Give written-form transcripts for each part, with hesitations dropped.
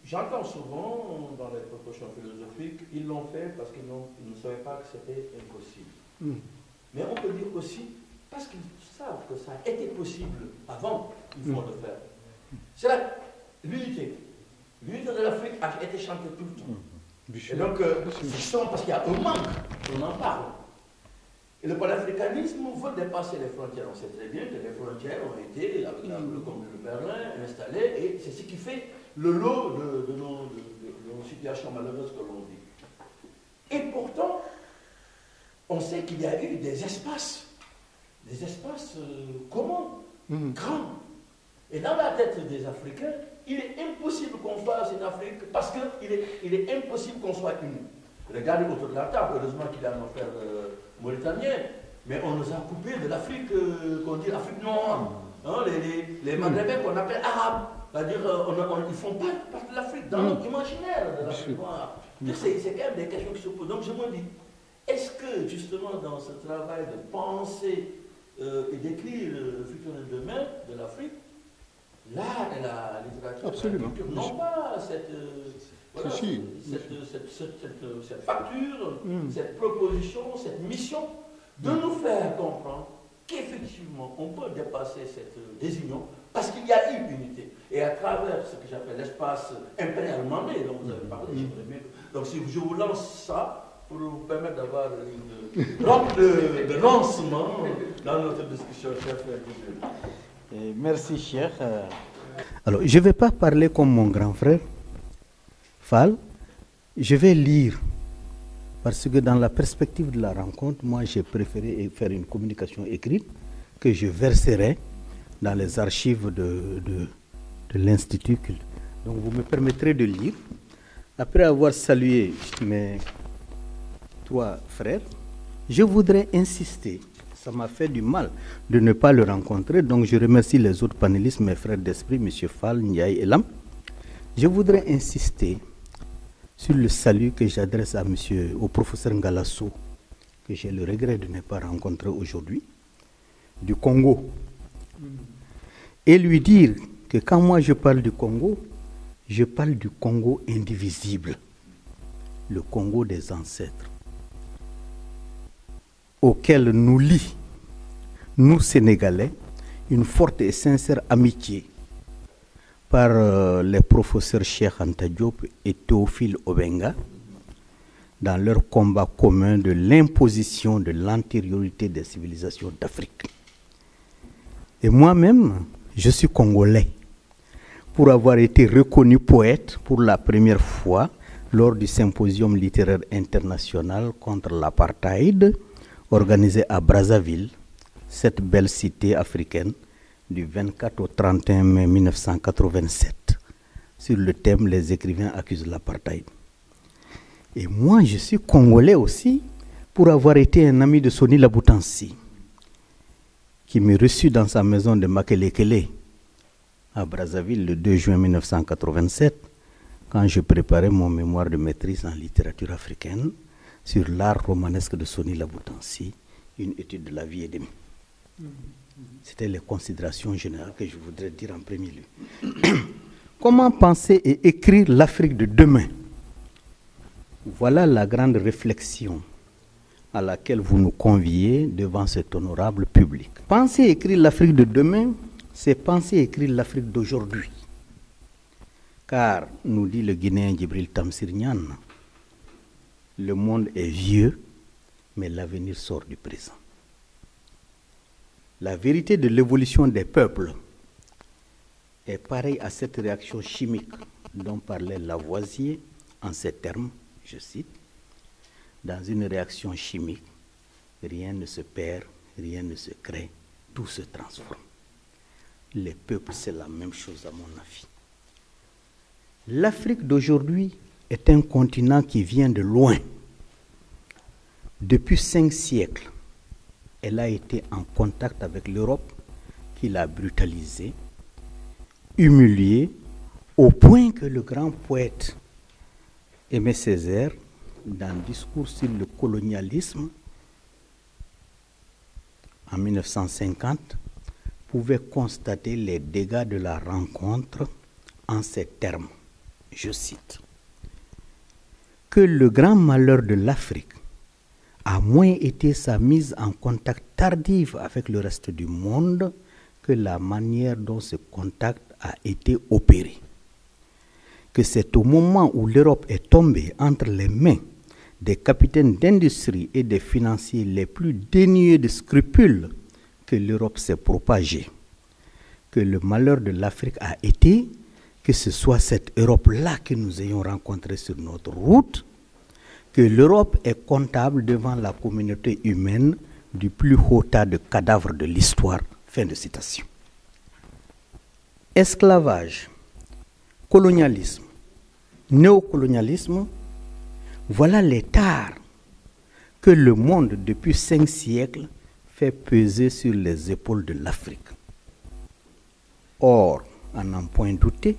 J'entends souvent dans les propositions philosophiques, ils l'ont fait parce qu'ils ne savaient pas que c'était impossible. Mais on peut dire aussi, parce qu'ils savent que ça a été possible avant, ils vont le faire. C'est l'unité. L'unité de l'Afrique a été chantée tout le temps. Et donc, c'est justement parce qu'il y a un manque, on en parle. Et le panafricanisme veut dépasser les frontières. On sait très bien que les frontières ont été, avec le Congrès de Berlin, installées, et c'est ce qui fait le lot de nos situations malheureuses que l'on vit. Et pourtant, on sait qu'il y a eu des espaces communs, grands. Et dans la tête des Africains, il est impossible qu'on fasse une Afrique parce qu'il est impossible qu'on soit unis. Regardez autour de la table, heureusement qu'il y a nos frères mauritaniens, mais on nous a coupé de l'Afrique, qu'on dit l'Afrique noire, hein, les Maghrébins qu'on appelle arabes. C'est-à-dire, ils ne font pas partie de l'Afrique, dans notre imaginaire de l'Afrique noire. C'est quand même des questions qui se posent. Donc je me dis, est-ce que justement dans ce travail de penser et d'écrire le futur de demain de l'Afrique, l'art et la littérature, absolument, la culture n'ont pas cette facture, cette proposition, cette mission de nous faire comprendre qu'effectivement on peut dépasser cette désunion parce qu'il y a eu unité. Et à travers ce que j'appelle l'espace impérial mandé dont vous avez parlé, donc si je vous lance ça pour vous permettre d'avoir une rampe de lancement dans notre discussion, cher frère. Merci, cher. Alors, je ne vais pas parler comme mon grand frère, Fall. Je vais lire, parce que dans la perspective de la rencontre, moi, j'ai préféré faire une communication écrite que je verserai dans les archives de l'Institut Culte. Donc, vous me permettrez de lire. Après avoir salué mes 3 frères, je voudrais insister. Ça m'a fait du mal de ne pas le rencontrer, donc je remercie les autres panélistes, mes frères d'esprit, M. Fall, Ndiaye et Lam. Je voudrais insister sur le salut que j'adresse au professeur Ngalasso, que j'ai le regret de ne pas rencontrer aujourd'hui, du Congo. Et lui dire que quand moi je parle du Congo, je parle du Congo indivisible, le Congo des ancêtres, auquel nous lie, nous Sénégalais, une forte et sincère amitié par les professeurs Cheikh Anta Diop et Théophile Obenga dans leur combat commun de l'imposition de l'antériorité des civilisations d'Afrique. Et moi-même, je suis congolais pour avoir été reconnu poète pour la première fois lors du symposium littéraire international contre l'apartheid organisé à Brazzaville, cette belle cité africaine, du 24 au 31 mai 1987, sur le thème « Les écrivains accusent l'apartheid ». Et moi, je suis congolais aussi pour avoir été un ami de Soni Laboutansi, qui m'a reçu dans sa maison de Makelekele, à Brazzaville, le 2 juin 1987, quand je préparais mon mémoire de maîtrise en littérature africaine sur l'art romanesque de Soni Laboutansi, une étude de la vie et des mots. C'était les considérations générales que je voudrais dire en premier lieu. Comment penser et écrire l'Afrique de demain? Voilà la grande réflexion à laquelle vous nous conviez devant cet honorable public. Penser et écrire l'Afrique de demain, c'est penser et écrire l'Afrique d'aujourd'hui. Car, nous dit le Guinéen Djibril Tamsir Niane, le monde est vieux, mais l'avenir sort du présent. La vérité de l'évolution des peuples est pareille à cette réaction chimique dont parlait Lavoisier en ces termes, je cite, « Dans une réaction chimique, rien ne se perd, rien ne se crée, tout se transforme. » Les peuples, c'est la même chose à mon avis. L'Afrique d'aujourd'hui est un continent qui vient de loin. Depuis 5 siècles, elle a été en contact avec l'Europe qui l'a brutalisée, humiliée, au point que le grand poète Aimé Césaire, dans un discours sur le colonialisme, en 1950, pouvait constater les dégâts de la rencontre en ces termes, je cite, que le grand malheur de l'Afrique a moins été sa mise en contact tardive avec le reste du monde que la manière dont ce contact a été opéré. Que c'est au moment où l'Europe est tombée entre les mains des capitaines d'industrie et des financiers les plus dénués de scrupules que l'Europe s'est propagée. Que le malheur de l'Afrique a été que ce soit cette Europe-là que nous ayons rencontrée sur notre route, que l'Europe est comptable devant la communauté humaine du plus haut tas de cadavres de l'histoire. Fin de citation. Esclavage, colonialisme, néocolonialisme, voilà les tares que le monde depuis 5 siècles fait peser sur les épaules de l'Afrique. Or, à n'en point douter,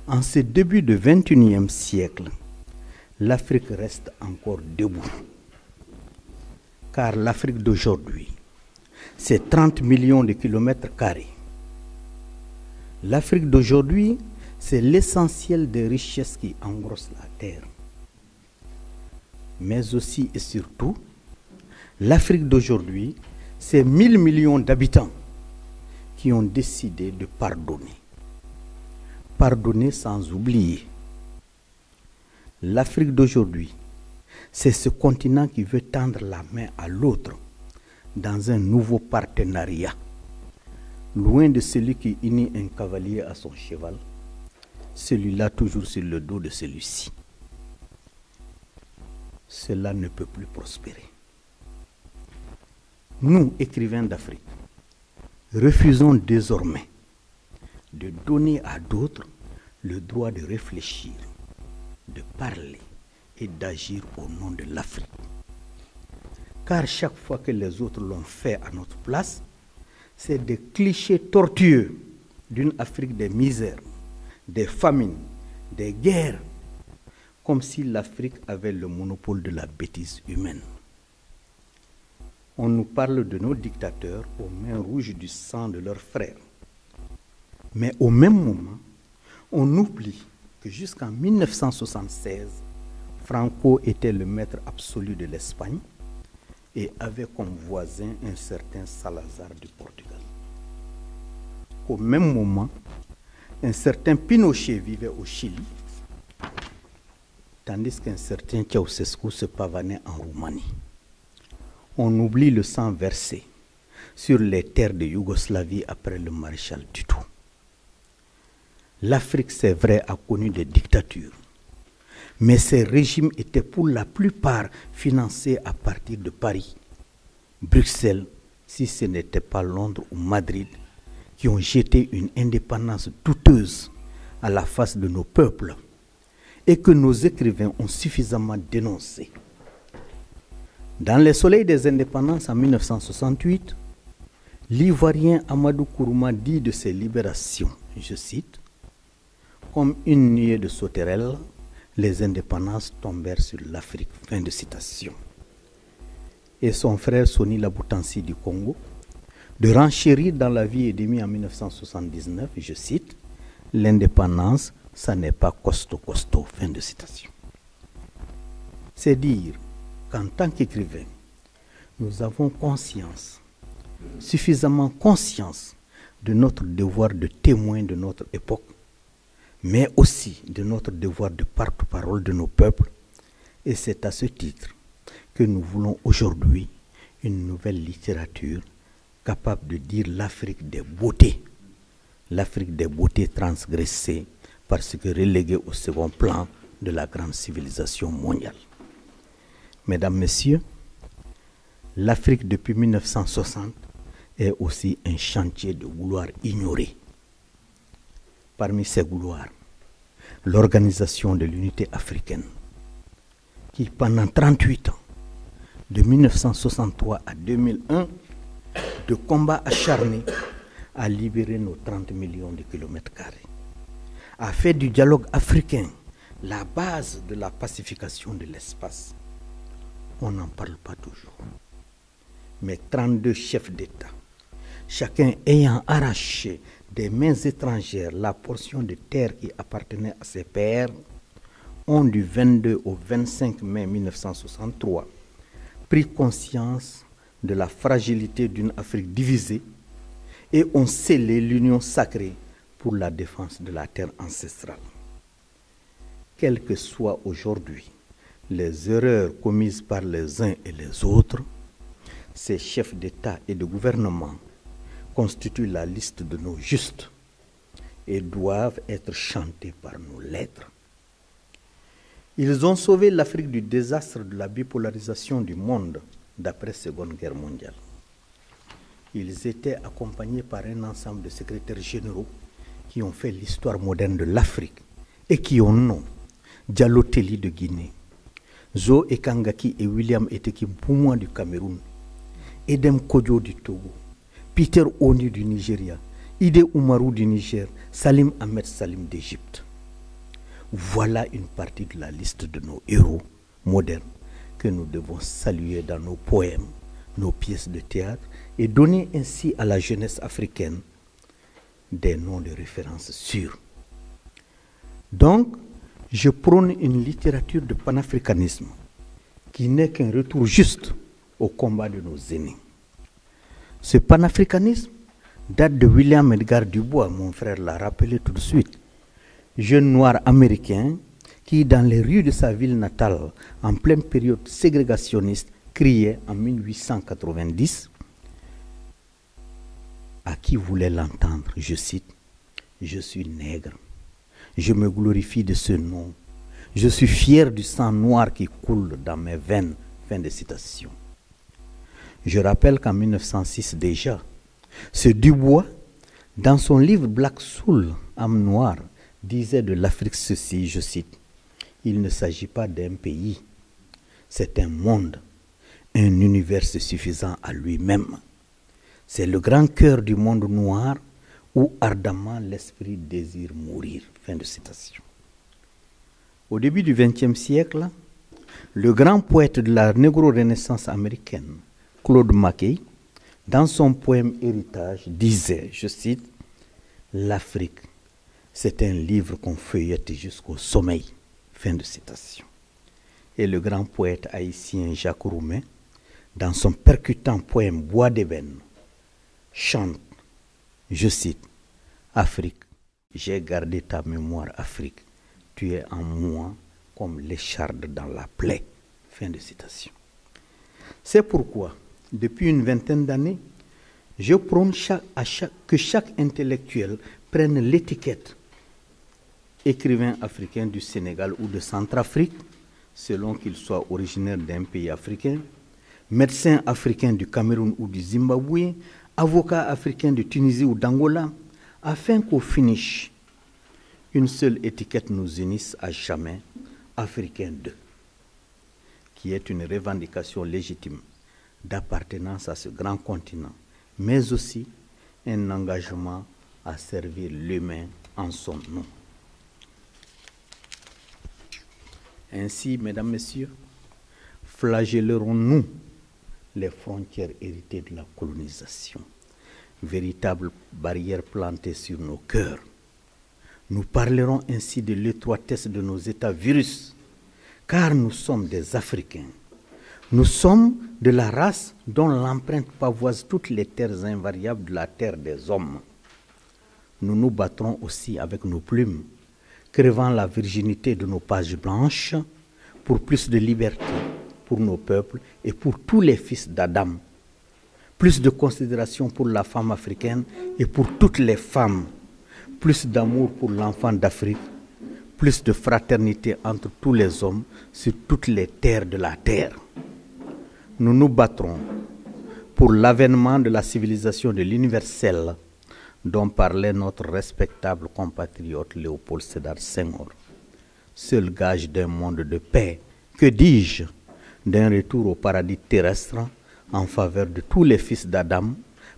en ce début du XXIe siècle, l'Afrique reste encore debout. Car l'Afrique d'aujourd'hui, c'est 30 millions de kilomètres carrés. L'Afrique d'aujourd'hui, c'est l'essentiel des richesses qui engrossent la terre. Mais aussi et surtout, l'Afrique d'aujourd'hui, c'est 1000 millions d'habitants qui ont décidé de pardonner. Pardonner sans oublier. L'Afrique d'aujourd'hui, c'est ce continent qui veut tendre la main à l'autre dans un nouveau partenariat. Loin de celui qui unit un cavalier à son cheval, celui-là toujours sur le dos de celui-ci. Cela ne peut plus prospérer. Nous, écrivains d'Afrique, refusons désormais de donner à d'autres le droit de réfléchir, de parler et d'agir au nom de l'Afrique. Car chaque fois que les autres l'ont fait à notre place, c'est des clichés tortueux d'une Afrique des misères, des famines, des guerres, comme si l'Afrique avait le monopole de la bêtise humaine. On nous parle de nos dictateurs aux mains rouges du sang de leurs frères. Mais au même moment, on oublie que jusqu'en 1976, Franco était le maître absolu de l'Espagne et avait comme voisin un certain Salazar du Portugal. Au même moment, un certain Pinochet vivait au Chili, tandis qu'un certain Ceausescu se pavanait en Roumanie. On oublie le sang versé sur les terres de Yougoslavie après le maréchal Tito. L'Afrique, c'est vrai, a connu des dictatures, mais ces régimes étaient pour la plupart financés à partir de Paris, Bruxelles, si ce n'était pas Londres ou Madrid, qui ont jeté une indépendance douteuse à la face de nos peuples et que nos écrivains ont suffisamment dénoncé. Dans les soleils des indépendances en 1968, l'Ivoirien Amadou Kourouma dit de ces libérations, je cite, « Comme une nuée de sauterelles, les indépendances tombèrent sur l'Afrique. » Fin de citation. Et son frère Soni Laboutansi du Congo, de renchérir dans la vie et demi en 1979, je cite, « L'indépendance, ça n'est pas costaud. » Fin de citation. C'est dire qu'en tant qu'écrivain, nous avons conscience, suffisamment conscience de notre devoir de témoin de notre époque, mais aussi de notre devoir de porte-parole de nos peuples. Et c'est à ce titre que nous voulons aujourd'hui une nouvelle littérature capable de dire l'Afrique des beautés transgressées parce que reléguées au second plan de la grande civilisation mondiale. Mesdames, Messieurs, l'Afrique depuis 1960 est aussi un chantier de gloire ignoré. Parmi ces gloires, l'Organisation de l'Unité africaine, qui pendant 38 ans, de 1963 à 2001, de combats acharnés, a libéré nos 30 millions de kilomètres carrés, a fait du dialogue africain la base de la pacification de l'espace. On n'en parle pas toujours. Mais 32 chefs d'État, chacun ayant arraché des mains étrangères la portion de terre qui appartenait à ses pères, ont du 22 au 25 mai 1963 pris conscience de la fragilité d'une Afrique divisée et ont scellé l'union sacrée pour la défense de la terre ancestrale. Quelles que soient aujourd'hui les erreurs commises par les uns et les autres, ces chefs d'État et de gouvernement constituent la liste de nos justes et doivent être chantés par nos lettres. Ils ont sauvé l'Afrique du désastre de la bipolarisation du monde d'après Seconde Guerre mondiale. Ils étaient accompagnés par un ensemble de secrétaires généraux qui ont fait l'histoire moderne de l'Afrique et qui ont nom Diallo Telli de Guinée, Zo Ekangaki et William Eteki Boumouin du Cameroun, Edem Kodjo du Togo, Peter Oni du Nigeria, Ide Oumarou du Niger, Salim Ahmed Salim d'Égypte. Voilà une partie de la liste de nos héros modernes que nous devons saluer dans nos poèmes, nos pièces de théâtre et donner ainsi à la jeunesse africaine des noms de référence sûrs. Donc, je prône une littérature de panafricanisme qui n'est qu'un retour juste au combat de nos aînés. Ce panafricanisme date de William Edgar Dubois, mon frère l'a rappelé tout de suite, jeune noir américain qui, dans les rues de sa ville natale, en pleine période ségrégationniste, criait en 1890 à qui voulait l'entendre, je cite, « Je suis nègre, je me glorifie de ce nom, je suis fier du sang noir qui coule dans mes veines. » Fin de citation. Je rappelle qu'en 1906 déjà, ce Dubois, dans son livre Black Soul, âme noire, disait de l'Afrique ceci, je cite, « Il ne s'agit pas d'un pays, c'est un monde, un univers suffisant à lui-même. C'est le grand cœur du monde noir où ardemment l'esprit désire mourir. » Fin de citation. Au début du XXe siècle, le grand poète de la négro-renaissance américaine, Claude McKay, dans son poème Héritage, disait, je cite, « L'Afrique, c'est un livre qu'on feuillette jusqu'au sommeil. » Fin de citation. Et le grand poète haïtien Jacques Roumain, dans son percutant poème Bois d'ébène, chante, je cite, « Afrique, j'ai gardé ta mémoire, Afrique, tu es en moi comme l'écharde dans la plaie. » Fin de citation. C'est pourquoi, depuis une vingtaine d'années, je prône que chaque intellectuel prenne l'étiquette écrivain africain du Sénégal ou de Centrafrique, selon qu'il soit originaire d'un pays africain, médecin africain du Cameroun ou du Zimbabwe, avocat africain de Tunisie ou d'Angola, afin qu'au finish, une seule étiquette nous unisse à jamais, Africain 2, qui est une revendication légitime d'appartenance à ce grand continent, mais aussi un engagement à servir l'humain en son nom. Ainsi, mesdames, messieurs, flagellerons-nous les frontières héritées de la colonisation, véritables barrières plantées sur nos cœurs. Nous parlerons ainsi de l'étroitesse de nos États virus, car nous sommes des Africains. Nous sommes de la race dont l'empreinte pavoise toutes les terres invariables de la terre des hommes. Nous nous battrons aussi avec nos plumes, crevant la virginité de nos pages blanches pour plus de liberté pour nos peuples et pour tous les fils d'Adam. Plus de considération pour la femme africaine et pour toutes les femmes. Plus d'amour pour l'enfant d'Afrique. Plus de fraternité entre tous les hommes sur toutes les terres de la terre. Nous nous battrons pour l'avènement de la civilisation de l'universel dont parlait notre respectable compatriote Léopold Sédar Senghor. Seul gage d'un monde de paix, que dis-je, d'un retour au paradis terrestre en faveur de tous les fils d'Adam,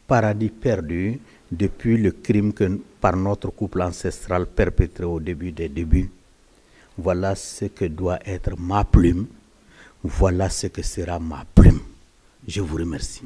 paradis perdu depuis le crime que par notre couple ancestral perpétré au début des débuts. Voilà ce que doit être ma plume, voilà ce que sera ma plume. Je vous remercie.